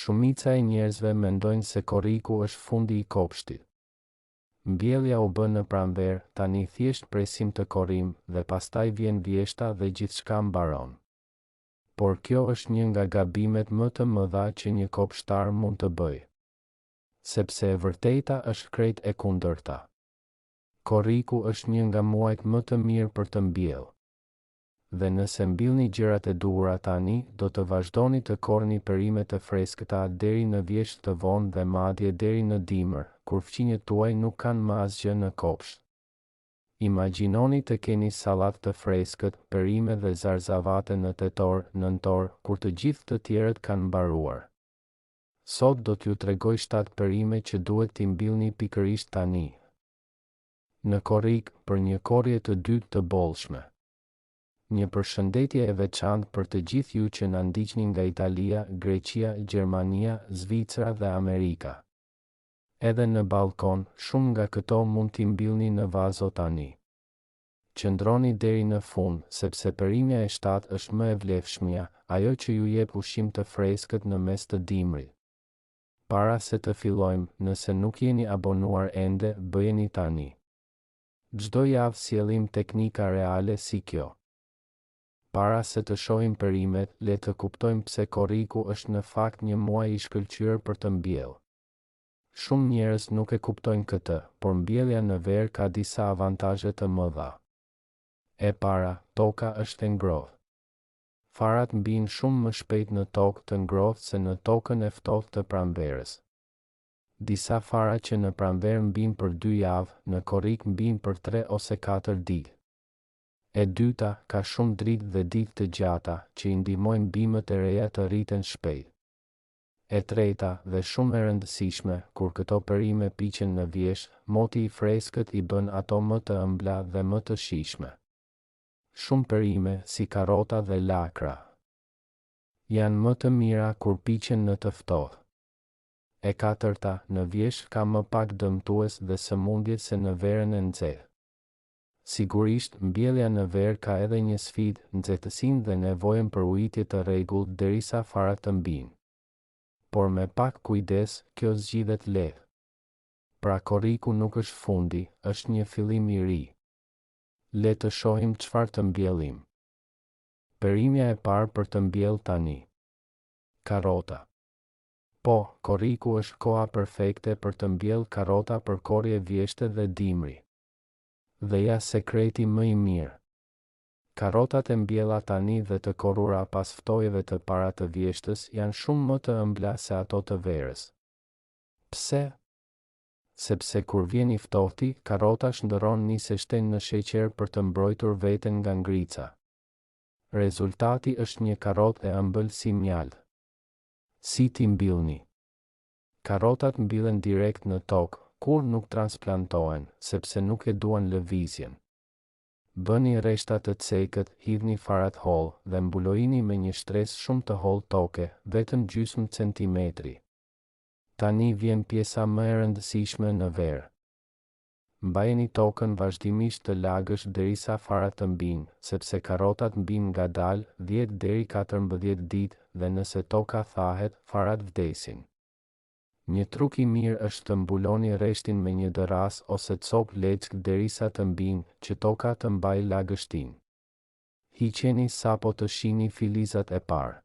Shumica e njerëzve mendojnë se korriku është fundi i kopshtit. Mbjellja u bë në pranverë, tani thjesht presim të korrim dhe pastaj vjen vjeshta dhe gjithçka mbaron. Por kjo është një nga gabimet më të mëdha që një kopshtar mund të bëjë. Sepse e vërteta është krejt e kundërta. Korriku është një nga muajt më të mirë për të mbjellë. Dhe nëse mbillni gjërat e duhura tani, do të vazhdoni të korrni perime të freskëta deri në vjesht të vonë dhe madje deri në dimër, kur fqinjet tuaj nuk kanë më asgjë në kopsht. Imagjinoni të keni sallatë të freskët, perime dhe zarzavate në tetor, nëntor, kur të gjithë të tjerët kanë mbaruar. Sot do t'ju tregoj 7 perime që duhet t'i mbillni pikërisht tani. Në korrik, për një korrje të dytë të bollshme. Një përshëndetje e veçantë për të gjithë ju që na ndiqni nga Italia, Greqia, Gjermania, Zvicra dhe Amerika. Edhe në balkon, shumë nga këto mund t'i mbillni në vazo tani. Qëndroni deri në fund, sepse perimja e 7 është më e vlefshmja, ajo që ju jep ushqim të freskët në mes të dimrit. Para se të fillojmë, nëse nuk jeni abonuar ende, bëjeni tani. Çdo javë sjellim teknika reale si kjo. Para se të shohim perimet, le të kuptojmë pse korriku është në fakt një muaj i shkëlqyer për të mbjellë. Shumë njerëz nuk e kuptojnë këtë, por mbjellja në verë ka disa avantazhe të mëdha. E para, toka është e ngrohtë. Farat mbijnë shumë më shpejt në tokë të ngrohtë se në tokën e ftohtë të pranverës. Disa fara që në pranverë mbijnë për 2 javë, në korrik mbijnë për 3 ose 4 ditë. E dyta, ka shumë dritë dhe ditë të gjata, që i ndihmojnë bimët e reja të rriten shpejt. E treta, dhe shumë e rëndësishme, kur këto perime piqen në vjesht, moti i freskët i bën ato më të ëmbla dhe më të shijshme. Shumë perime, si karrota dhe lakra, janë më të mira kur piqen në të ftohtë. E katërta, në vjesht ka më pak dëmtues dhe sëmundje se në verën e nxehtë. Sigurisht, mbjellja në verë ka edhe një sfidë, nxehtësinë dhe nevojën për ujitje të rregullt derisa farat të mbijnë. Por me pak kujdes, kjo zgjidhet lehtë. Pra korriku nuk është fundi, është një fillim i ri. Le të shohim çfarë të mbjellim. Perimja e parë për të mbjellë tani. Karrota. Po, korriku është koha perfekte për të mbjellë karrota për korrje vjeshte dhe dimri. Dhe ja sekreti më i mirë. Karrotat e mbjella tani dhe të korrura pas ftojeve të para të vjeshtës janë shumë më të ëmbla se ato të verës. Pse? Sepse kur vjen i ftohti, karrota shndërron nisë shtën në sheqer për të mbrojtur veten nga ngrica. Rezultati është një karrotë e ëmbël si mjaltë. Si t'i mbillni? Karrotat mbillen direkt në tokë, kur nuk transplantohen, sepse nuk e duan lëvizjen. Bëni rreshta të cekët, hidhni farat hollë dhe mbulojini me një shtresë shumë të hollë toke, vetëm gjysmë centimetri. Tani vjen pjesa më e rëndësishme në verë. Mbajeni tokën vazhdimisht të lagësh derisa farat të mbijnë, sepse karrotat mbijnë ngadalë 10 deri 14 ditë dhe nëse toka thahet, farat vdesin. Një truk i mirë është të mbuloni rreshtin me një dëras ose copë leckë derisa të mbijnë, që toka të mbajë lagështinë. Hiqeni sapo të shihni filizat e parë.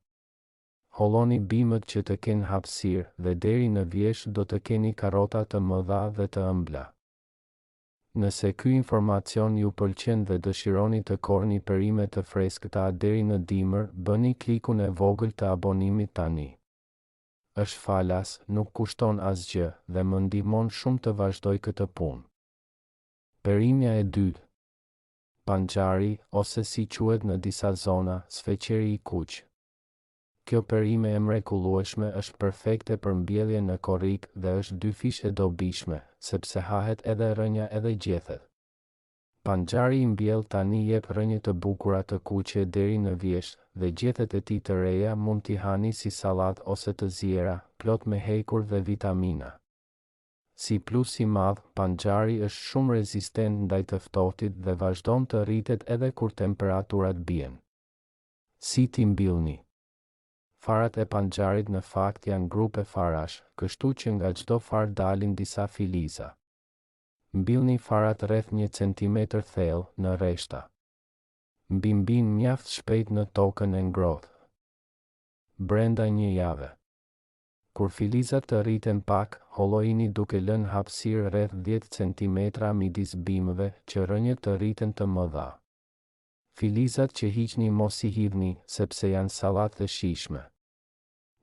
Holloni bimët që të kenë hapësirë dhe deri në vjesht do të keni karrota të mëdha dhe të ëmbla. Nëse ky informacion ju pëlqen dhe dëshironi të korrni perime të freskëta deri në dimër, bëni klikun e vogël të abonimit tani. Është falas, nuk kushton asgjë dhe më ndihmon shumë të vazhdoj këtë punë. Perimja e dytë. Panxari, ose si quhet në disa zona, sfeqeri i kuq. Kjo perime e mrekullueshme është perfekte për mbjellje në korrik dhe është dyfish e dobishme, sepse hahet edhe rënja edhe gjethet. Panxari i mbjell tani jep rënje të bukura të kuqe deri në vjesht dhe gjethet e tij të reja mund t'i hani si sallatë ose të ziera, plot me hekur dhe vitamina. Si plus i madh, panxari është shumë rezistent ndaj të ftohtit dhe vazhdon të rritet edhe kur temperaturat bien. Si t'i mbillni? Farat e panxarit në fakt janë grupe farash, kështu që nga çdo far dalin disa filiza. Mbilni farat rreth 1 centimetër thellë në rreshta. Mbimbin mjaft shpejt në tokën e ngrohtë. Brenda 1 jave. Kur filizat të rriten pak, hollojini duke lënë hapësirë rreth 10 centimetra midis bimëve që rënjët të rriten të mëdha. Filizat që hiqni mos i hidhni, sepse janë sallatë të shijshme.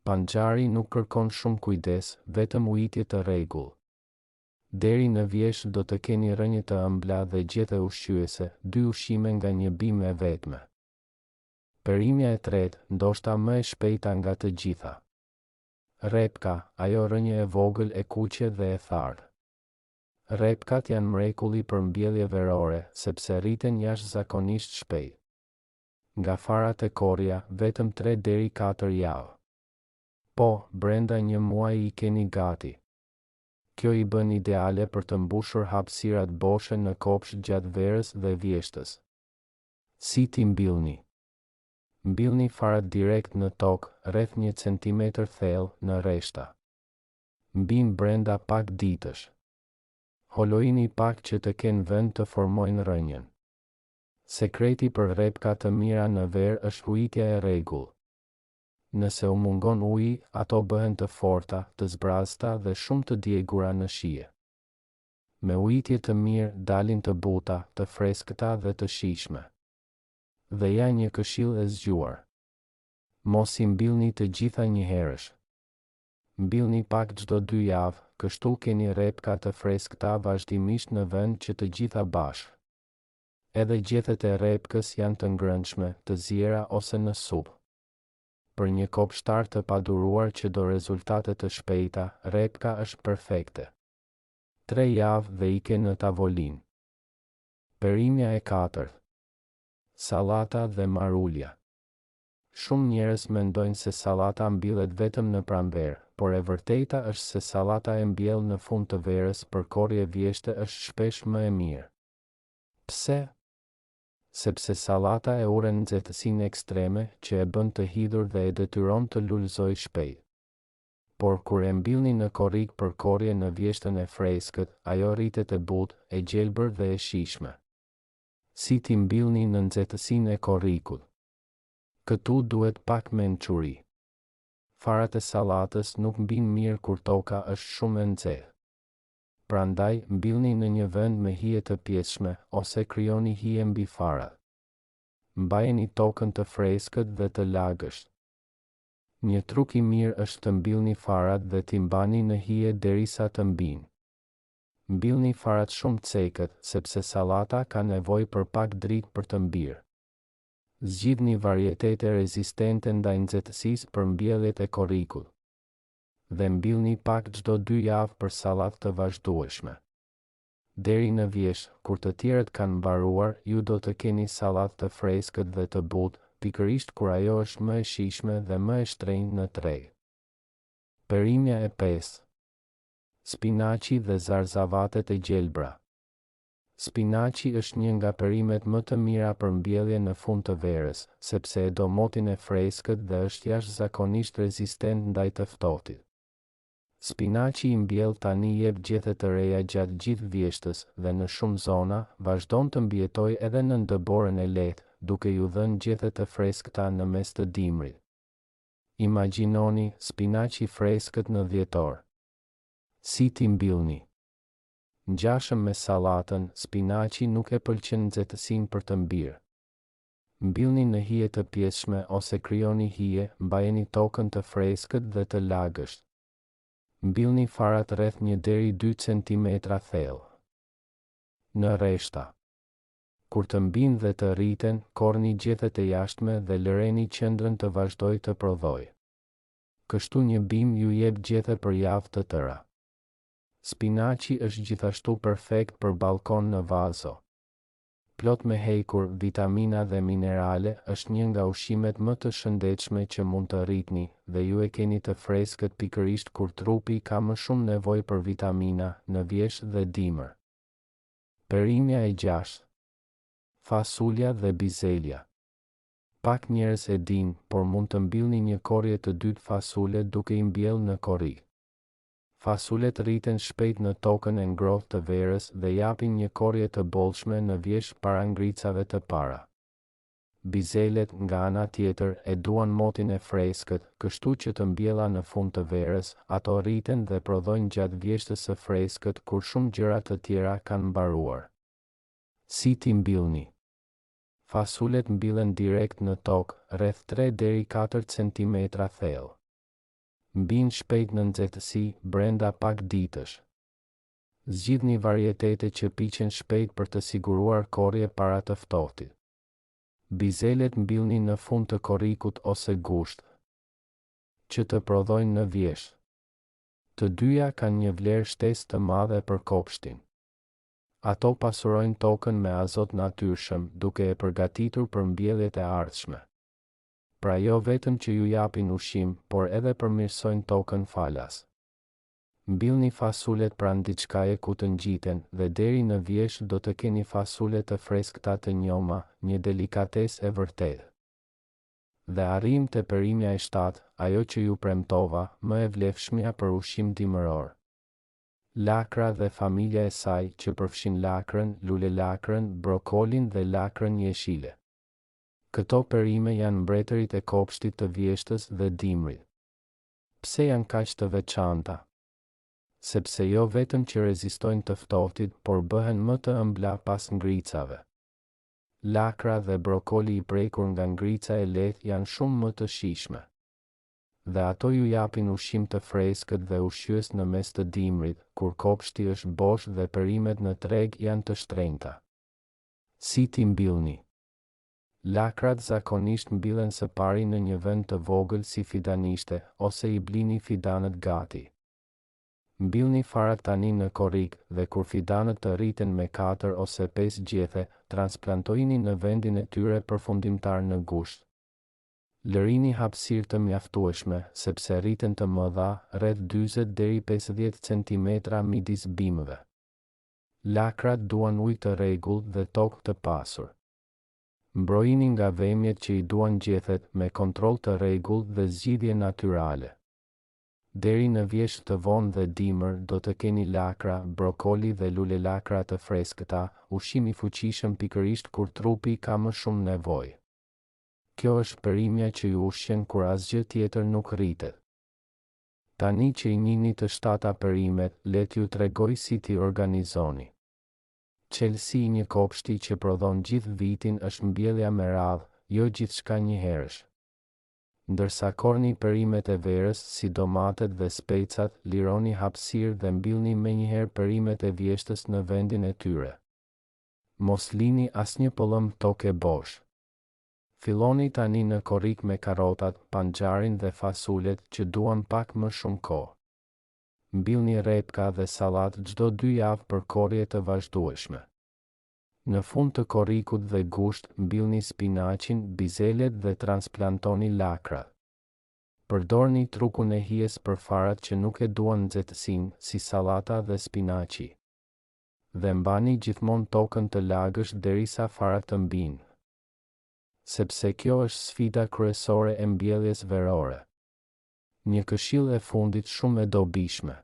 Panxari nuk kërkon shumë kujdes, vetëm ujitje të rregull. Deri në vjesh do të keni rënje të ëmbla dhe gjethe ushqyese, 2 ushqime nga një bimë e vetme. Perimja e tretë, ndoshta më e shpejta nga të gjitha. Repka, ajo rënje e vogël e kuqe dhe e tharë. Repkat janë mrekulli për mbjellje verore, sepse rriten jashtëzakonisht shpejt. Nga farat e korja, vetëm 3 deri 4 javë. Po, brenda 1 muaji i keni gati. Kjo i bën ideale për të mbushur hapësirat boshe në kopsht gjatë verës dhe vjeshtës. Si ti mbillni? Mbillni farat direkt në tokë, rreth 1 centimetër thellë në rreshta. Mbim brenda pak ditësh. Holojini pak që të kenë vend të formojnë rënjën. Sekreti për repka të mira në verë është ujitja e rregull. Nëse u mungon uji, ato bëhen të forta, të zbrazta dhe shumë të djegura në shije. Me ujitje të mirë dalin të buta, të freskëta dhe të shijshme. Dhe ja një këshill e zgjuar. Mos i mbillni të gjitha njëherësh. Mbillni pak çdo 2 javë, kështu keni repka të freskëta vazhdimisht në vend që të gjitha bashkë. Edhe gjethet e repkës janë të ngrënshme, të ziera ose në supë. Për një kopshtar të paduruar që do rezultate të shpejta, repka është perfekte. 3 javë dhe ike në tavolinë. Perimja e 4. Sallata dhe marulja. Shumë njerëz mendojnë se sallata mbillet vetëm në pranverë, por e vërteta është se sallata e mbjell në fund të verës për korje vjeshte është shpesh më e mirë. Pse? Sepse sallata e uren nxehtësinë ekstreme që e bën të hidhur dhe e detyron të lulëzoj shpejt. Por kur e mbillni në korrik për korje në vjeshtën e freskët, ajo rritet e butë, e gjelbër dhe e shijshme. Si ti mbillni në nxehtësinë e korrikut? Këtu duhet pak mençuri. Farat e sallatës nuk mbin mirë kur toka është shumë e nxehtë. Prandaj, mbillni në një vend me hije të pjeshme, ose krijoni hije mbi farat. Mbajeni tokën të freskët dhe të lagësht. Një truk i mirë është të mbillni farat dhe t'i mbani në hije derisa të mbinë. Mbillni farat shumë cekët, sepse sallata ka nevojë për pak dritë për të mbirë. Zgjidhni varietete rezistente ndaj nxehtësisë për mbjelljet e korrikut. Dhe mbillni pak çdo 2 javë për sallatë të vazhdueshme. Deri në vjesh, kur të tjerët kanë mbaruar, ju do të keni sallatë të freskët dhe të butë, pikërisht kur ajo është më e shijshme dhe më e shtrenjtë në treg. Perimja e 5. Spinaçi dhe zarzavatet e gjelbra. Spinaçi është një nga perimet më të mira për mbjellje në fund të verës, sepse e do motin e freskët dhe është jashtëzakonisht rezistent ndaj të ftohtit. Spinaçi i mbjell tani jep gjethe të reja gjatë gjithë vjeshtës dhe në shumë zona vazhdon të mbjetojë edhe në ndëborën e lehtë, duke ju dhënë gjethe të freskëta në mes të dimrit. Imagjinoni spinaçi freskët në dhjetor. Si ti mbillni? Ngjashëm me sallatën, spinaçi nuk e pëlqen nxehtësinë për të mbirë. Mbillni në hije të pjeshme ose krijoni hije, mbajeni tokën të freskët dhe të lagësht. Mbillni farat rreth 1 deri 2 centimetra thellë. Në rreshta. Kur të mbinë dhe të rriten, korni gjethet e jashtme dhe lëreni qendrën të vazhdojë të prodhojë. Kështu një bim ju jep gjethe për javë të tëra. Spinaçi është gjithashtu perfekt për balkon në vazo. Plot me hekur, vitamina dhe minerale, është një nga ushqimet më të shëndetshme që mund të rritni, dhe ju e keni të freskët pikërisht kur trupi ka më shumë nevojë për vitamina, në vjesh dhe dimër. Perimja e 6. Fasulja dhe bizelja. Pak njerëz e din, por mund të mbillni një korrje të dytë fasule duke i mbjellë në korri. Fasulet rriten shpejt në tokën e ngrohtë të verës dhe japin një korrje të bollshme në vjesh para ngricave të para. Bizelet, nga ana tjetër, e duan motin e freskët, kështu që të mbjella në fund të verës, ato rriten dhe prodhojnë gjatë vjeshtës së freskët kur shumë gjëra të tjera kanë mbaruar. Si t'i mbillni? Fasulet mbillen direkt në tokë, rreth 3 deri 4 cm thellë. Mbin shpejt në nxehtësi, brenda pak ditësh. Zgjidhni varietete që piqen shpejt për të siguruar korrje para të ftohtit. Bizelet mbillni në fund të korrikut ose gushtë, që të prodhojnë në vjesh. Të dyja kanë një vlerë shtesë të madhe për kopshtin. Ato pasurojnë tokën me azot natyrshëm, duke e përgatitur për mbjelljet e ardhshme. Pra jo vetëm që ju japin ushqim, por edhe përmirësojnë tokën falas. Mbillni fasulet pranë diçkaje ku të ngjiten dhe deri në vjesh do të keni fasule të freskëta të njoma, një delikatesë e vërtetë. Dhe arrim te perimja e 7, ajo që ju premtova, më e vlefshmja për ushqim dimëror. Lakra dhe familja e saj që përfshin lakrën, lulelakrën, brokolin dhe lakrën jeshile. Këto perime janë mbretërit e kopshtit të vjeshtës dhe dimrit. Pse janë kaq të veçanta? Sepse jo vetëm që rezistojnë të ftohtit, por bëhen më të ëmbla pas ngricave. Lakra dhe brokoli i prekur nga ngrica e lehtë janë shumë më të shijshme. Dhe ato ju japin ushqim të freskët dhe ushqyes në mes të dimrit, kur kopshti është bosh dhe perimet në treg janë të shtrenjta. Si t'i mbillni? Lakrat zakonisht mbillen së pari në një vend të vogël si fidanishte, ose i blini fidanët gati. Mbillni farat tani në korrik dhe kur fidanët të rriten me 4 ose 5 gjethe, transplantojini në vendin e tyre përfundimtar në gusht. Lërini hapësirë të mjaftueshme, sepse rriten të mëdha, rreth 40 deri 50 cm midis bimëve. Lakrat duan ujë të rregullt dhe tokë të pasur. Mbrojini nga vemjet që i duan gjethet me kontroll të rregullt dhe zgjidhje natyrale. Deri në vjesh të vonë dhe dimër do të keni lakra, brokoli dhe lulelakra të freskëta, ushqim i fuqishëm pikërisht kur trupi ka më shumë nevojë. Kjo është perimja që ju ushqen kur asgjë tjetër nuk rritet. Tani që i njihni të 7 perimet, le t'ju tregoj si t'i organizoni. Qelësi i një kopshti që prodhon gjithë vitin është mbjellja me radhë, jo gjithçka njëherësh. Ndërsa korni perimet e verës, si domatet dhe specat, lironi hapësirë dhe mbillni menjëherë perimet e vjeshtës në vendin e tyre. Mos lini asnjë pëllëm tokë bosh. Filloni tani në korrik me karotat, panxarin dhe fasulet që duan pak më shumë kohë. Mbillni repka dhe sallat çdo 2 javë për korrje të vazhdueshme. Në fund të korrikut dhe gusht, mbillni spinaqin, bizelet dhe transplantoni lakrat. Përdorni trukun e hijes për farat që nuk e duan nxehtësinë, si sallata dhe spinaqi. Dhe mbani gjithmonë tokën të lagësh derisa farat të mbinë. Sepse kjo është sfida kryesore e mbjelljes verore. Një këshill e fundit shumë e dobishme.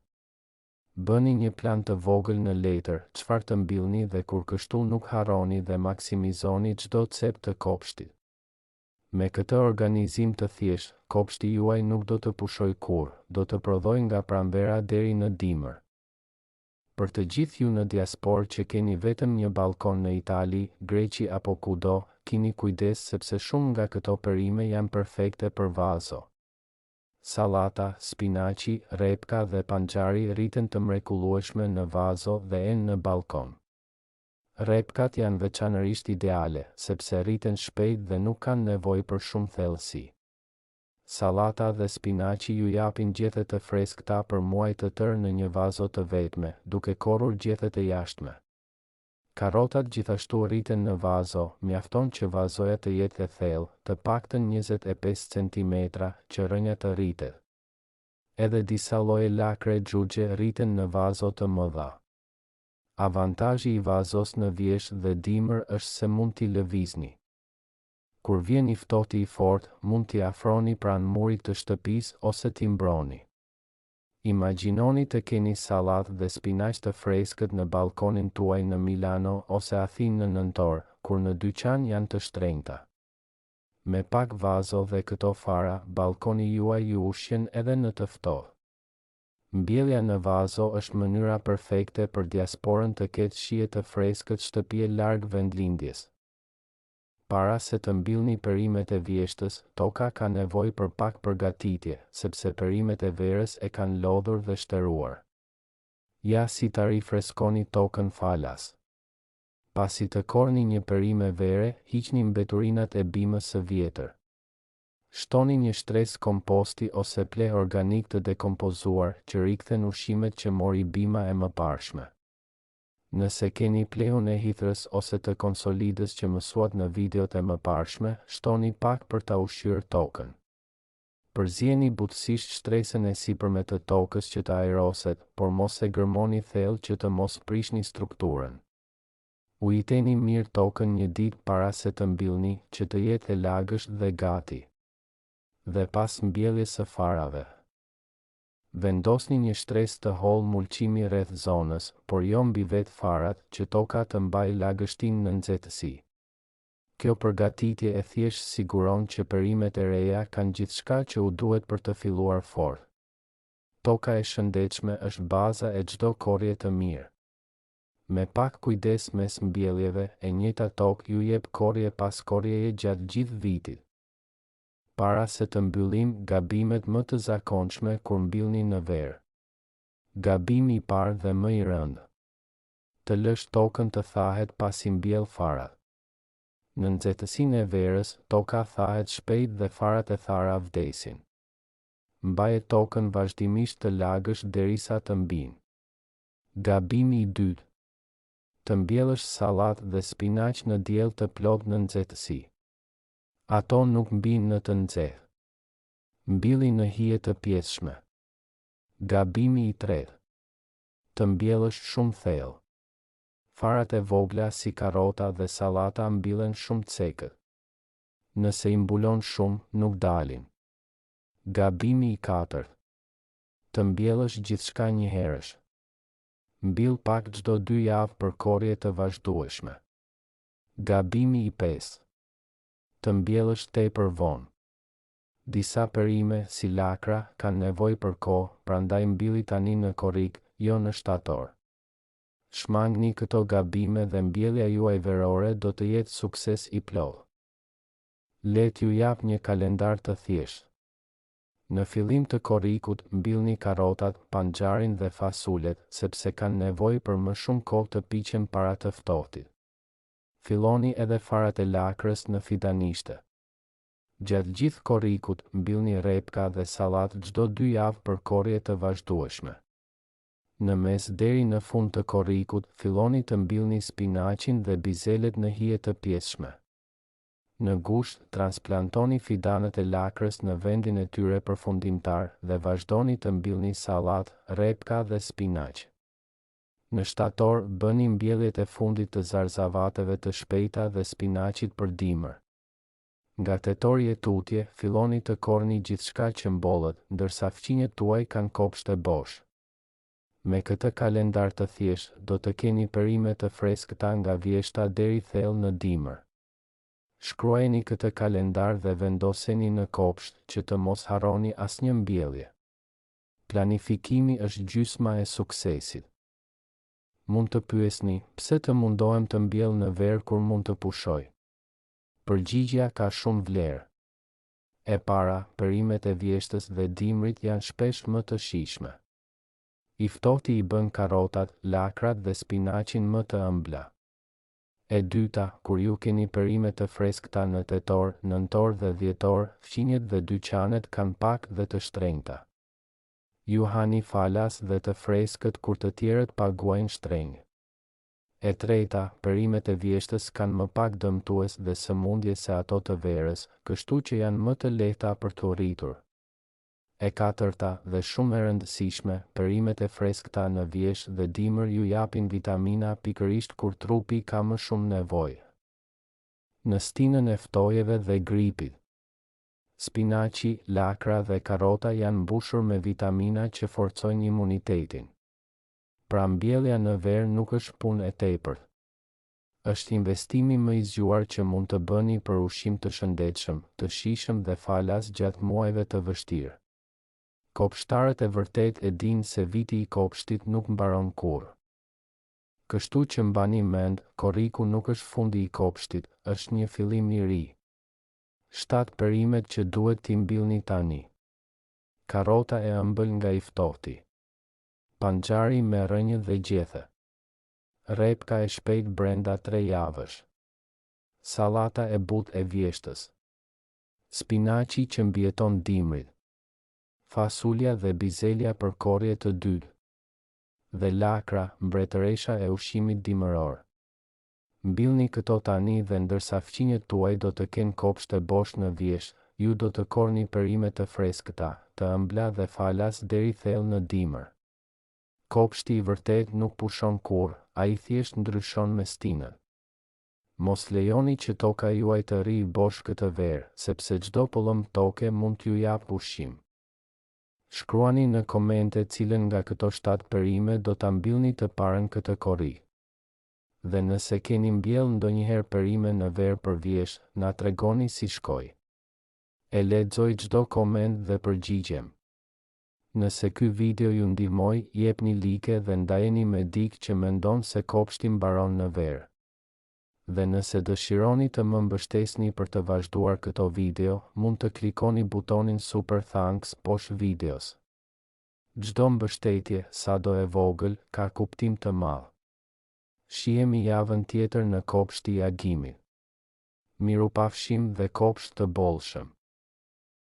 Bëni një plan të vogël në letër, çfarë të mbillni dhe kur kështu nuk harroni dhe maksimizoni çdo cep të kopshtit. Me këtë organizim të thjeshtë, kopshti juaj nuk do të pushojë kurrë, do të prodhojë nga pranvera deri në dimër. Për të gjithë ju në diasporë që keni vetëm një balkon në Itali, Greqi apo kudo, keni kujdes sepse shumë nga këto perime janë perfekte për vazo. Sallata, spinaqi, repka dhe panxari rriten të mrekullueshme në vazo dhe në balkon. Repkat janë veçanërisht ideale, sepse rriten shpejt dhe nuk kanë nevojë për shumë thellësi. Sallata dhe spinaqi ju japin gjethe të freskëta për muaj të tërë në një vazo të vetme, duke korrur gjethet e jashtme. Karotat gjithashtu rriten në vazo, mjafton që vazoja të jetë e thellë, të paktën 25 cm, që rënja të rritet. Edhe disa lloje lakre xhuxhe rriten në vazo të mëdha. Avantazhi i vazos në vjesh dhe dimër është se mund t'i lëvizni. Kur vjen i ftohti i fortë, mund t'i afroni pranë murit të shtëpisë ose t'i mbroni. Imagjinoni të keni sallatë dhe spinaq të freskët në balkonin tuaj në Milano ose Athinë në nëntor, kur në dyqan janë të shtrenjta. Me pak vazo dhe këto fara, balkoni juaj ju ushqen edhe në të ftohtë. Mbjellja në vazo është mënyra perfekte për diasporën të ketë shije të freskët shtëpie larg vendlindjes. Para se të mbillni perimet e vjeshtës, toka ka nevojë për pak përgatitje, sepse perimet e verës e kanë lodhur dhe shtëruar. Ja si ta rifreskoni tokën falas. Pasi të korni një perime vere, hiqni mbeturinat e bimës së vjetër. Shtoni një shtresë komposti ose ple organik të dekompozuar që rikthen ushqimet që mori bima e mëparshme. Nëse keni pleun e hithrës ose të konsolidës që mësuat në videot e mëparshme, shtoni pak për ta ushqyer tokën. Përzieni butësisht shtresën e sipërme të tokës që të aeroset, por mos e gërmoni thellë që të mos prishni strukturën. Ujiteni mirë tokën një ditë para se të mbillni, që të jetë e lagësht dhe gati. Dhe pas mbjelljes së farave, vendosni një shtresë të hollë mulçimi rreth zonës, por jo mbi vetë farat, që toka të mbajë lagështinë në nxehtësi. Kjo përgatitje e thjesht siguron që perimet e reja kanë gjithçka që u duhet për të filluar fort. Toka e shëndetshme është baza e çdo korrje të mirë. Me pak kujdes mes mbjelljeve, e njëjta tokë ju jep korrje pas korrjeje gjatë gjithë vitit. Para se të mbyllim, gabimet më të zakonshme kur mbillni në verë. Gabimi i parë dhe më i rëndë. Të lësh tokën të thahet pasi mbjell farat. Në nxehtësinë e verës, toka thahet shpejt dhe farat e thara vdesin. Mbaje tokën vazhdimisht të lagësht derisa të mbinë. Gabimi i dytë. Të mbjellësh sallatë dhe spinaq në diell të plotë në nxehtësi. Ato nuk mbijnë në të nxehtë. Mbylli në hije të pjeshme. Gabimi i tretë. Të mbjellësh shumë thellë. Farat e vogla si karrota dhe sallata mbillen shumë cekët. Nëse i mbulon shumë, nuk dalin. Gabimi i katërt. Të mbjellësh gjithçka njëherësh. Mbill pak çdo 2 javë për korrje të vazhdueshme. Gabimi i pestë. Të mbjellësh tepër vonë. Disa perime, si lakra, kanë nevojë për kohë, prandaj mbilli tani në korrik, jo në shtator. Shmangni këto gabime dhe mbjellja juaj verore do të jetë sukses i plotë. Le t'ju jap një kalendar të thjeshtë. Në fillim të korrikut, mbillni karrotat, panxarin dhe fasulet, sepse kanë nevojë për më shumë kohë të piqen para të ftohtit. Filloni edhe farat e lakrës në fidanishte. Gjatë gjithë korrikut, mbillni repka dhe sallatë çdo 2 javë për korrje të vazhdueshme. Në mes deri në fund të korrikut, filloni të mbillni spinaqin dhe bizelet në hije të pjeshme. Në gusht, transplantoni fidanët e lakrës në vendin e tyre përfundimtar dhe vazhdoni të mbillni sallatë, repka dhe spinaq. Në shtator, bëni mbjelljet e fundit të zarzavateve të shpejta dhe spinaqit për dimër. Nga tetori e tutje, filloni të korni gjithçka që mbollet, ndërsa fqinjet tuaj kanë kopshte bosh. Me këtë kalendar të thjeshtë, do të keni perime të freskëta nga vjeshta deri thellë në dimër. Shkruajeni këtë kalendar dhe vendoseni në kopsht që të mos harroni asnjë mbjellje. Planifikimi është gjysma e suksesit. Mund të pyesni, pse të mundohem të mbjell në verë kur mund të pushoj? Përgjigjja ka shumë vlerë. E para, perimet e vjeshtës dhe dimrit janë shpesh më të shijshme. I ftohti i bën karrotat, lakrat dhe spinaqin më të ëmbla. E dyta, kur ju keni perime të freskëta në tetor, nëntor dhe dhjetor, fqinjet dhe dyqanet kanë pak dhe të shtrenjta. Ju hani falas dhe të freskët kur të tjerët paguajnë shtrenjtë. E treta, perimet e vjeshtës kanë më pak dëmtues dhe sëmundje se ato të verës, kështu që janë më të lehta për të rritur. E katërta, dhe shumë e rëndësishme, perimet e freskëta në vjeshtë dhe dimër ju japin vitamina pikërisht kur trupi ka më shumë nevojë. Në stinën e ftojeve dhe gripit. Spinaci, lakra dhe karota janë mbushur me vitamina që forcojnë imunitetin. Pra mbjellja në ver nuk është punë e tepërt. Është investimi më i zgjuar që mund të bëni për ushqim të shëndetshëm, të shijshëm dhe falas gjatë muajve të vështirë. Kopshtarët e vërtet e dinë se viti i kopshtit nuk mbaron kurrë. Kështu që mbani mend, korriku nuk është fundi i kopshtit, është një fillim i ri. 7 perimet që duhet t'i mbillni tani. Karota e ëmbël nga i ftohti. Panxari me rënjë dhe gjethe. Repka e shpejt brenda 3 javësh. Sallata e butë e vjeshtës. Spinaci që mbjeton dimrit. Fasulja dhe bizelja për korrje të dytë. Dhe lakra, mbretëresha e ushqimit dimëror. Mbillni këto tani dhe ndërsa fqinjet tuaj do të kenë kopsht e bosh në vjesht, ju do të korni perime të freskëta, të ëmbla dhe falas deri thellë në dimër. Kopshti i vërtet nuk pushon kurrë, ai thjesht ndryshon me stinën. Mos lejoni që toka juaj të rrijë bosh këtë verë, sepse çdo pëllëm toke mund t'ju jap ushqim. Shkruani në komente cilën nga këto 7 perime do ta mbillni të parën këtë korrik. Dhe nëse keni mbjell ndonjëherë perime në verë për vjesht, na tregoni si shkoi. E lexoj çdo koment dhe përgjigjem. Nëse ky video ju ndihmoi, jepni like dhe ndajeni me dikë që mendon se kopshti mbaron në verë. Dhe nëse dëshironi të më mbështesni për të vazhduar këto video, mund të klikoni butonin Super Thanks poshtë videos. Çdo mbështetje, sado e vogël, ka kuptim të madh. Shihemi javën tjetër në kopshti i agimit. Mirupafshim dhe kopsht të bollshëm.